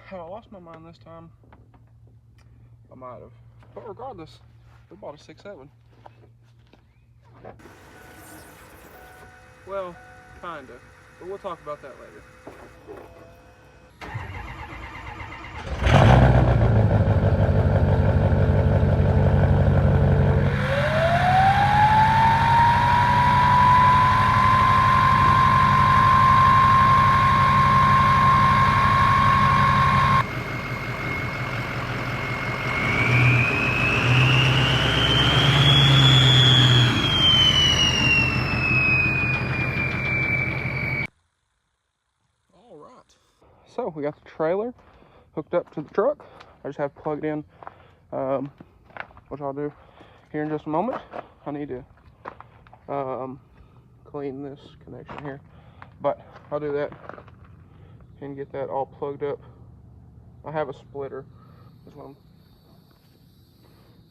have I lost my mind this time? I might have. But regardless, we bought a 6.7. Well, kinda. But we'll talk about that later. So we got the trailer hooked up to the truck. I just have to plug it in, which I'll do here in just a moment. I need to clean this connection here, but I'll do that and get that all plugged up. I have a splitter. This one,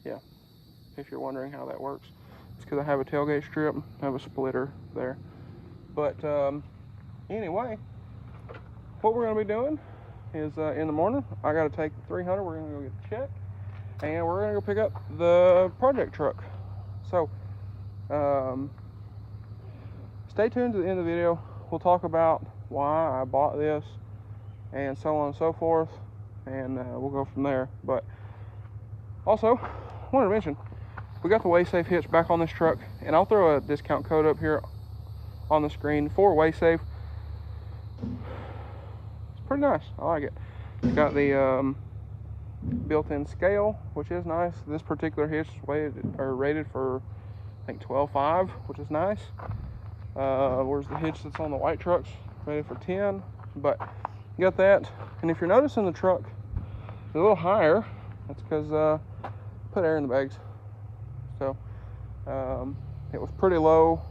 yeah. If you're wondering how that works, it's because I have a tailgate strip. I have a splitter there. But anyway. What we're going to be doing is in the morning, I got to take the 300, we're going to go get the check, and we're going to go pick up the project truck. So, stay tuned to the end of the video. We'll talk about why I bought this and so on and so forth, and we'll go from there. But also, I wanted to mention, we got the WaySafe hitch back on this truck, and I'll throw a discount code up here on the screen for WaySafe. Pretty nice. I like it. It's got the built-in scale, which is nice. This particular hitch is rated for, I think, 12.5, which is nice. Whereas the hitch that's on the white trucks rated for 10. But you got that. And if you're noticing the truck is a little higher, that's because I put air in the bags. So it was pretty low.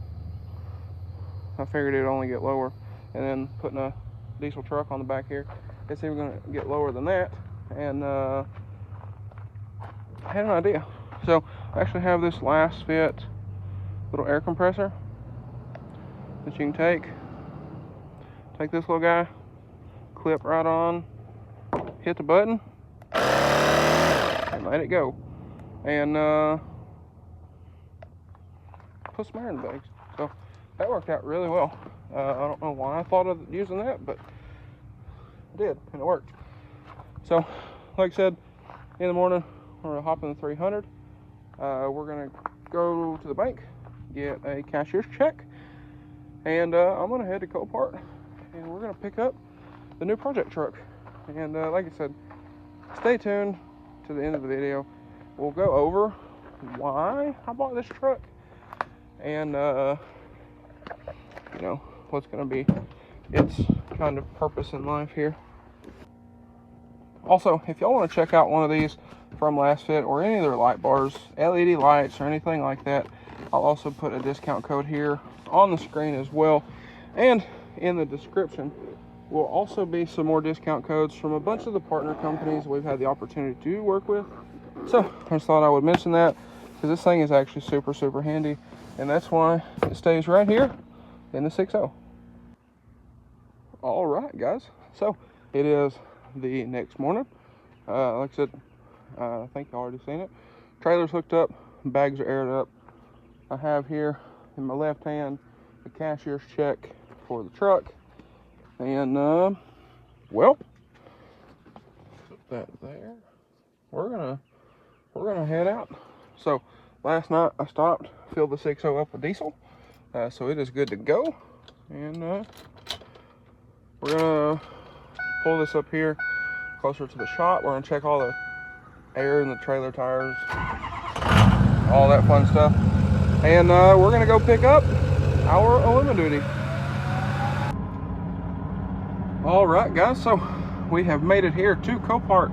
I figured it'd only get lower, and then putting a diesel truck on the back here, it's even going to get lower than that. And I had an idea. So I actually have this last fit little air compressor that you can take this little guy, clip right on, hit the button, and let it go, and put some air in the bags. So that worked out really well. I don't know why I thought of using that, but I did, and it worked. So, like I said, in the morning, we're going to hop in the 300. We're going to go to the bank, get a cashier's check, and I'm going to head to Copart, and we're going to pick up the new project truck. And like I said, stay tuned to the end of the video. We'll go over why I bought this truck, and you know, what's going to be its kind of purpose in life here. Also, if y'all want to check out one of these from Last Fit or any of their light bars, LED lights or anything like that, I'll also put a discount code here on the screen as well, and in the description will also be some more discount codes from a bunch of the partner companies we've had the opportunity to work with. So I just thought I would mention that, because this thing is actually super handy, and that's why it stays right here in the 6.0. All right, guys, so it is the next morning. Like I said, I think you already seen it. Trailer's hooked up, bags are aired up. I have here in my left hand the cashier's check for the truck, and well, put that there. We're gonna head out. So last night I stopped, filled the 6.0 up with diesel, so it is good to go. And we're gonna pull this up here closer to the shop. We're gonna check all the air in the trailer tires, all that fun stuff, and we're gonna go pick up our AlumiDuty. All right, guys, so we have made it here to Copart.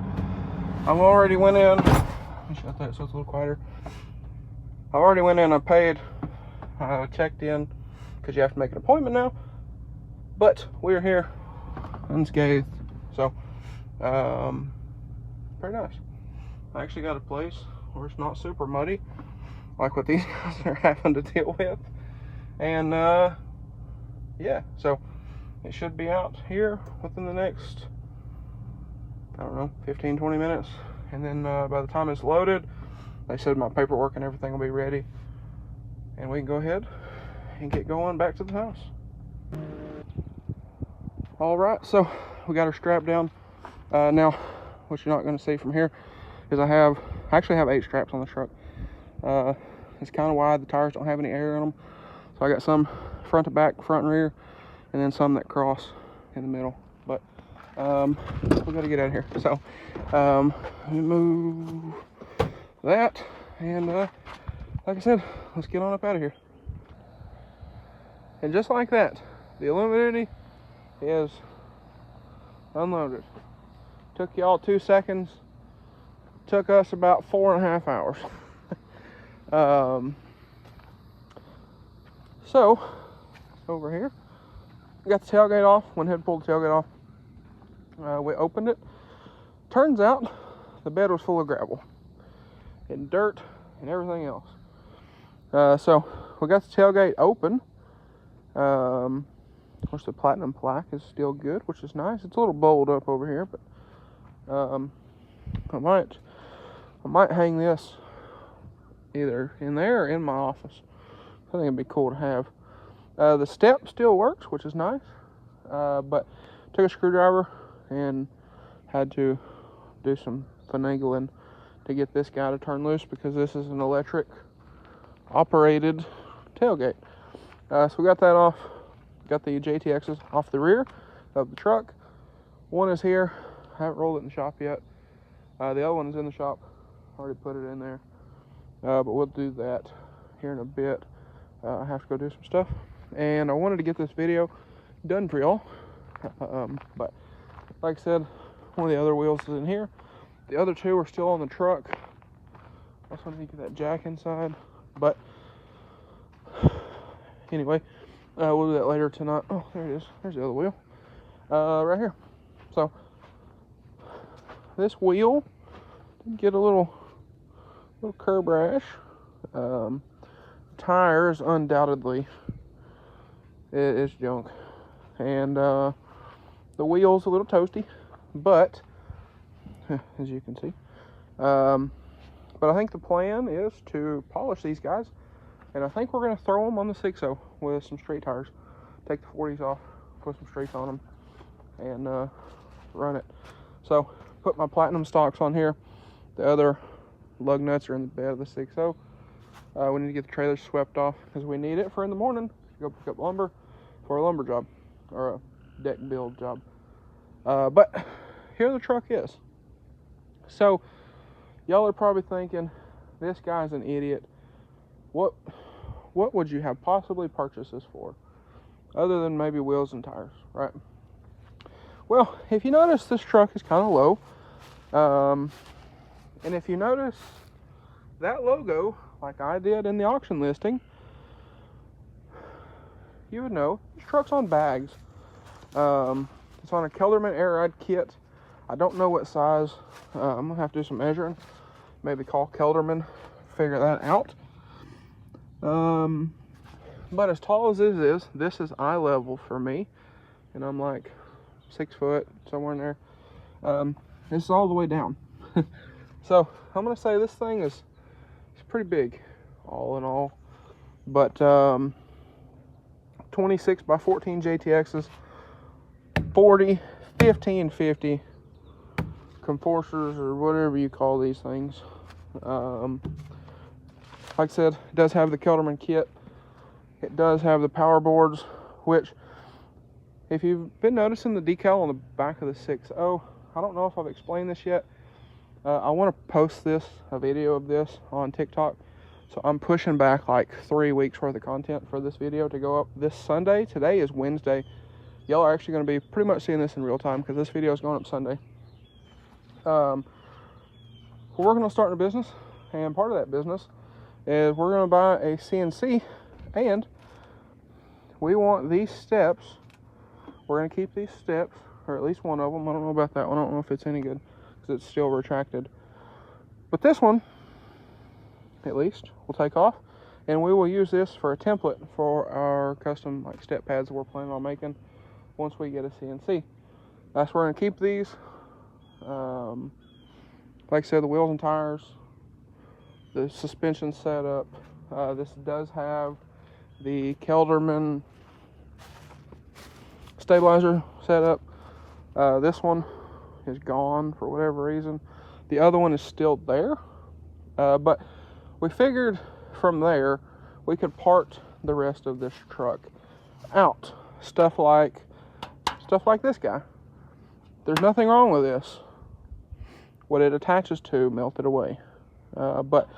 I've already went in. Let me shut that so it's a little quieter. I already went in. I paid. I checked in because you have to make an appointment now. But we're here unscathed, so pretty nice. I actually got a place where it's not super muddy, like what these guys are having to deal with. And yeah, so it should be out here within the next I don't know, 15, 20 minutes. And then by the time it's loaded, they said my paperwork and everything will be ready. And we can go ahead and get going back to the house. All right, so we got her strapped down. Now, what you're not going to see from here is I actually have 8 straps on the truck. It's kind of wide. The tires don't have any air in them. So I got some front to back, front and rear, and then some that cross in the middle. But we got to get out of here. So let me move that, and like I said, let's get on up out of here. And just like that, the AlumiDuty is unloaded. Took y'all 2 seconds. Took us about 4.5 hours. So over here, we got the tailgate off. Went ahead and pulled the tailgate off. We opened it. Turns out the bed was full of gravel and dirt and everything else. So we got the tailgate open. Of course, the platinum plaque is still good, which is nice. It's a little bowled up over here, but I might hang this either in there or in my office. I think it'd be cool to have. The step still works, which is nice, but took a screwdriver and had to do some finagling to get this guy to turn loose, because this is an electric operated tailgate. So we got that off. Got the JTXs off the rear of the truck. One is here. I haven't rolled it in the shop yet. The other one is in the shop. Already put it in there. But we'll do that here in a bit. I have to go do some stuff. And I wanted to get this video done for y'all. But like I said, one of the other wheels is in here. The other 2 are still on the truck. Also need to get that jack inside. But anyway, we'll do that later tonight. Oh, there it is. There's the other wheel. Right here. So this wheel did get a little curb rash. Tires undoubtedly is junk, and the wheel's a little toasty, but as you can see, but I think the plan is to polish these guys, and I think we're going to throw them on the 6.0 with some straight tires. Take the 40s off, put some straights on them, and run it. So put my platinum stocks on here. The other lug nuts are in the bed of the 6.0. We need to get the trailer swept off because we need it for in the morning to go pick up lumber for a lumber job or a deck build job. But here the truck is. So y'all are probably thinking, this guy's an idiot. What would you have possibly purchased this for, other than maybe wheels and tires, right? Well, if you notice, this truck is kind of low. And if you notice that logo, like I did in the auction listing, you would know this truck's on bags. It's on a Kelderman air ride kit. I don't know what size. I'm gonna have to do some measuring. Maybe call Kelderman, figure that out. But as tall as this is eye level for me, and I'm like 6 foot, somewhere in there. This is all the way down. So I'm gonna say this thing is pretty big, all in all. But 26 by 14 JTXs, 40, 50 and 50 comforters, or whatever you call these things. Like I said, it does have the Kelderman kit. It does have the power boards, which, if you've been noticing the decal on the back of the 6.0, I don't know if I've explained this yet. I want to post a video of this on TikTok. So I'm pushing back like 3 weeks worth of content for this video to go up this Sunday. Today is Wednesday. Y'all are actually going to be pretty much seeing this in real time because this video is going up Sunday. We're working on starting a business, and part of that business is we're going to buy a CNC, and we want these steps. We're going to keep these steps, or at least one of them. I don't know about that one. I don't know if it's any good because it's still retracted. But this one, at least, will take off, and we will use this for a template for our custom like step pads that we're planning on making once we get a CNC. That's where we're going to keep these. Like I said, the wheels and tires, the suspension setup. This does have the Kelderman stabilizer setup. This one is gone for whatever reason. The other one is still there, but we figured from there we could part the rest of this truck out. Stuff like this guy. There's nothing wrong with this. What it attaches to melted away, but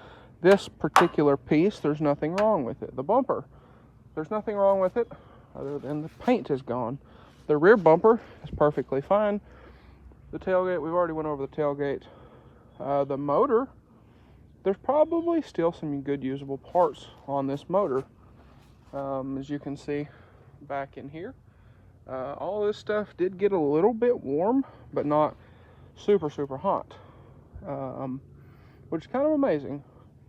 this particular piece, there's nothing wrong with it. The bumper, there's nothing wrong with it other than the paint is gone. The rear bumper is perfectly fine. The tailgate, we've already went over the tailgate. The motor, there's probably still some good usable parts on this motor. As you can see back in here, all this stuff did get a little bit warm, but not super hot, which is kind of amazing,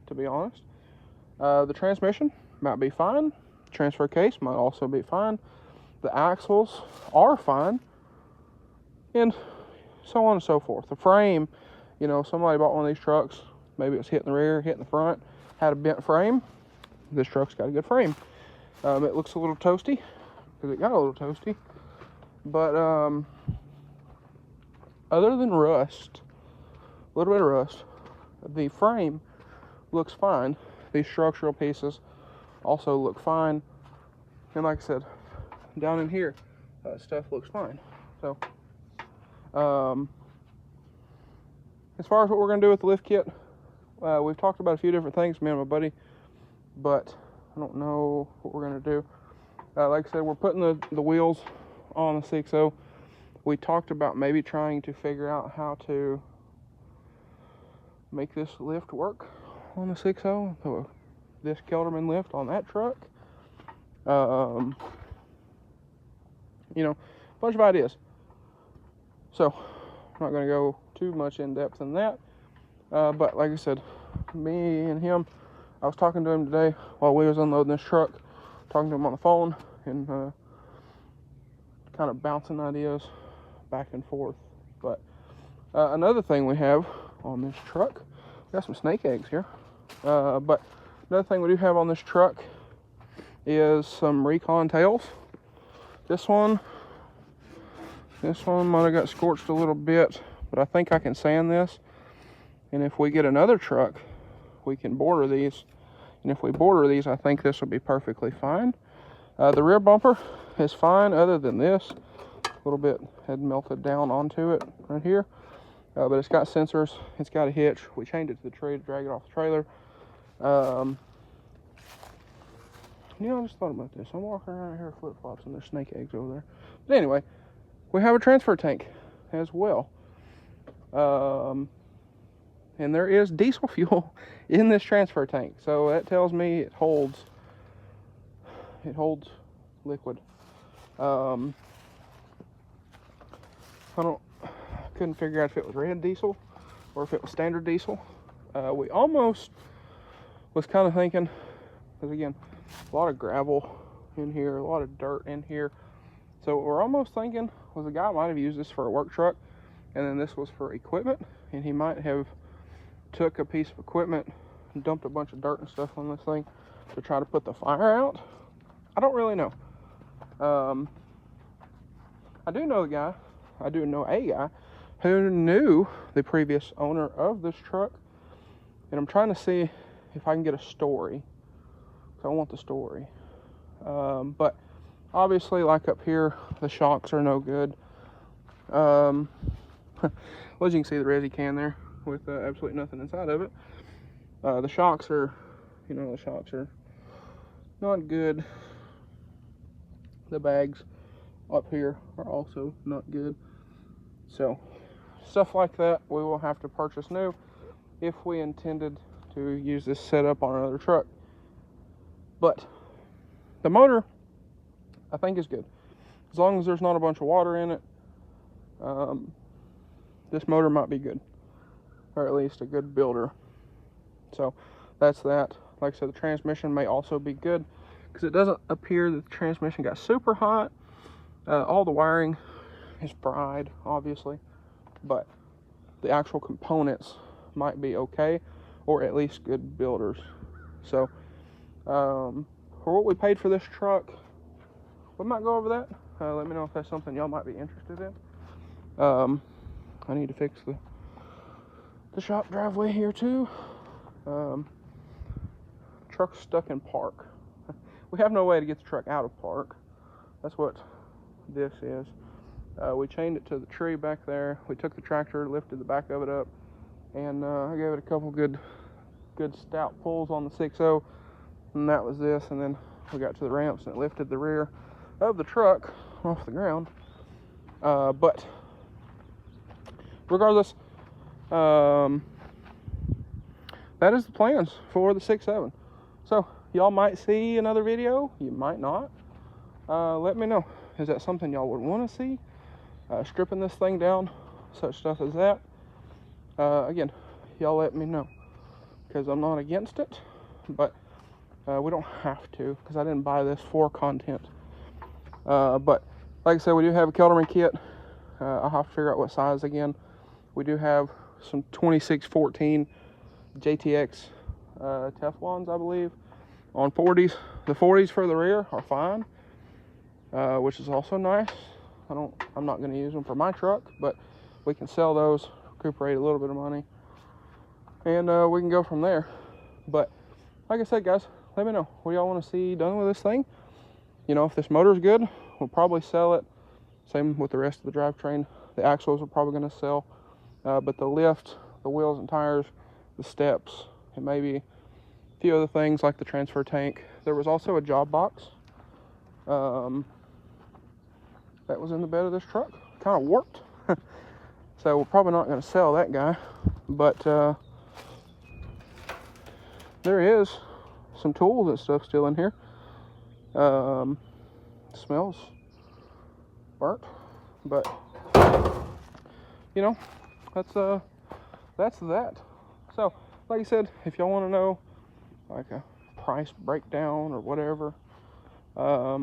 to be honest. The transmission might be fine. Transfer case might also be fine. The axles are fine, and so on and so forth. The frame, you know, somebody bought one of these trucks, maybe it was hitting the rear, hitting the front, had a bent frame. This truck's got a good frame. It looks a little toasty, because it got a little toasty, but other than rust, a little bit of rust, the frame looks fine. These structural pieces also look fine, and like I said, down in here, stuff looks fine. So as far as what we're going to do with the lift kit, we've talked about a few different things, me and my buddy, but I don't know what we're going to do. Like I said, we're putting the wheels on the 6.0. We talked about maybe trying to figure out how to make this lift work on the 6.0, so this Kelderman lift on that truck. You know, a bunch of ideas. So, I'm not going to go too much in depth in that. But like I said, me and him, I was talking to him today while we was unloading this truck, talking to him on the phone, and kind of bouncing ideas back and forth. But another thing we have on this truck, we got some snake eggs here. But another thing we do have on this truck is some recon tails. This one might have got scorched a little bit, but I think I can sand this. And if we get another truck, we can border these. And if we border these, I think this will be perfectly fine. The rear bumper is fine, other than this. A little bit had melted down onto it right here. But it's got sensors, it's got a hitch. We chained it to the tree to drag it off the trailer. You know, I just thought about this. I'm walking around here flip-flops and there's snake eggs over there. But anyway, we have a transfer tank as well. And there is diesel fuel in this transfer tank. So that tells me it holds liquid. Couldn't figure out if it was red diesel or if it was standard diesel. We almost was kind of thinking, because again, a lot of gravel in here, a lot of dirt in here. So what we're almost thinking was the guy might have used this for a work truck, and then this was for equipment, and he might have took a piece of equipment and dumped a bunch of dirt and stuff on this thing to try to put the fire out. I don't really know. I do know a guy who knew the previous owner of this truck, and I'm trying to see if I can get a story. So I want the story. But obviously, like up here, the shocks are no good. Well, as you can see, the resi can there with absolutely nothing inside of it. The shocks are, not good. The bags up here are also not good. So stuff like that we will have to purchase new if we intended to use this setup on another truck. But the motor, I think, is good. As long as there's not a bunch of water in it, this motor might be good, or at least a good builder. So that's that. Like I said, the transmission may also be good, because it doesn't appear that the transmission got super hot. All the wiring is fried, obviously, but the actual components might be okay, or at least good builders. So for what we paid for this truck, we might go over that. Let me know if that's something y'all might be interested in. I need to fix the shop driveway here too. Truck's stuck in park. We have no way to get the truck out of park. That's what this is. We chained it to the tree back there. We took the tractor, lifted the back of it up, and I gave it a couple good stout pulls on the 6.0, and that was this. And then we got to the ramps and it lifted the rear of the truck off the ground. But regardless, that is the plans for the 6.7. So y'all might see another video, you might not. Let me know, is that something y'all would want to see? Stripping this thing down, such stuff as that. Again, y'all let me know, because I'm not against it, but we don't have to, because I didn't buy this for content. But like I said, we do have a Kelderman kit. I'll have to figure out what size again. We do have some 2614 JTX Teflons, I believe, on 40s. The 40s for the rear are fine, which is also nice. I'm not going to use them for my truck, but we can sell those, recuperate a little bit of money, and we can go from there. But like I said, guys, let me know what y'all want to see done with this thing. You know, if this motor's good, we'll probably sell it. Same with the rest of the drivetrain. The axles are probably going to sell, but the lift, the wheels and tires, the steps, and maybe a few other things like the transfer tank. There was also a job box that was in the bed of this truck, kind of warped. So we're probably not going to sell that guy, but there is some tools and stuff still in here. Smells burnt, but you know, that's that. So like I said, if y'all want to know like a price breakdown or whatever, I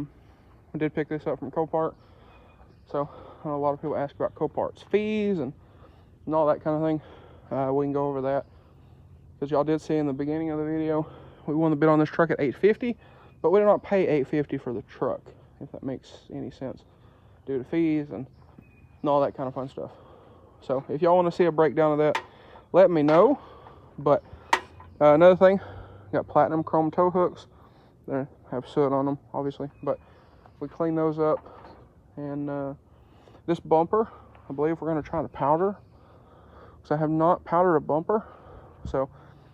did pick this up from Copart. So I know a lot of people ask about Copart's fees and all that kind of thing. We can go over that, because y'all did see in the beginning of the video we won the bid on this truck at $850, but we did not pay $850 for the truck, if that makes any sense, due to fees and all that kind of fun stuff. So if y'all want to see a breakdown of that, let me know. But another thing, got platinum chrome tow hooks. They have soot on them, obviously, but we clean those up. And this bumper, I believe we're going to try to powder, because I have not powdered a bumper. So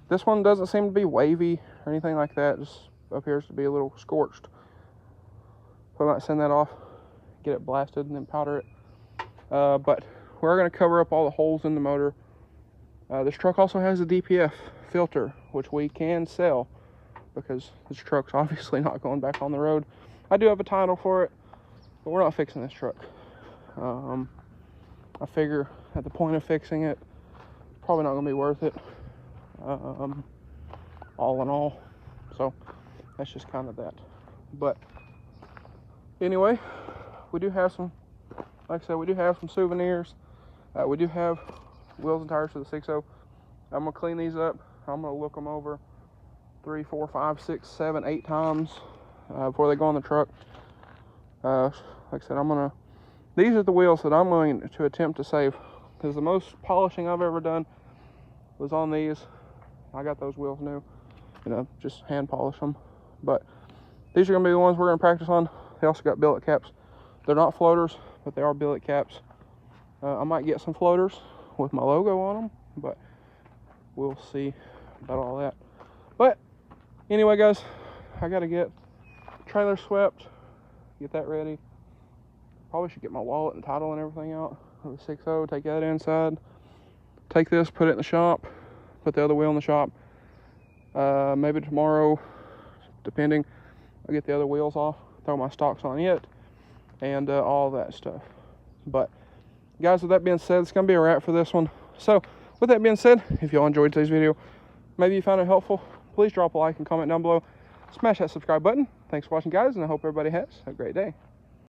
this one doesn't seem to be wavy or anything like that, just appears to be a little scorched. So I might send that off, get it blasted, and then powder it. But we're going to cover up all the holes in the motor. This truck also has a DPF filter, which we can sell, because this truck's obviously not going back on the road. I do have a title for it, but we're not fixing this truck. I figure at the point of fixing it, probably not going to be worth it, all in all. So that's just kind of that. But anyway, we do have some, like I said, we do have some souvenirs. We do have wheels and tires for the 6.0. I'm going to clean these up. I'm going to look them over 3, 4, 5, 6, 7, 8 times before they go on the truck. Like I said, these are the wheels that I'm going to attempt to save, because the most polishing I've ever done was on these. I got those wheels new, you know, just hand polish them. But these are going to be the ones we're going to practice on. They also got billet caps. They're not floaters, but they are billet caps. I might get some floaters with my logo on them, but we'll see about all that. But anyway, guys, I got to get the trailer swept, get that ready. Probably should get my wallet and title and everything out of the 6.0, take that inside, take this, put it in the shop, put the other wheel in the shop. Maybe tomorrow, depending, I'll get the other wheels off, throw my stocks on it, and all that stuff. But guys, with that being said, it's going to be a wrap for this one. So with that being said, if y'all enjoyed today's video, maybe you found it helpful, please drop a like and comment down below. Smash that subscribe button. Thanks for watching, guys, and I hope everybody has a great day.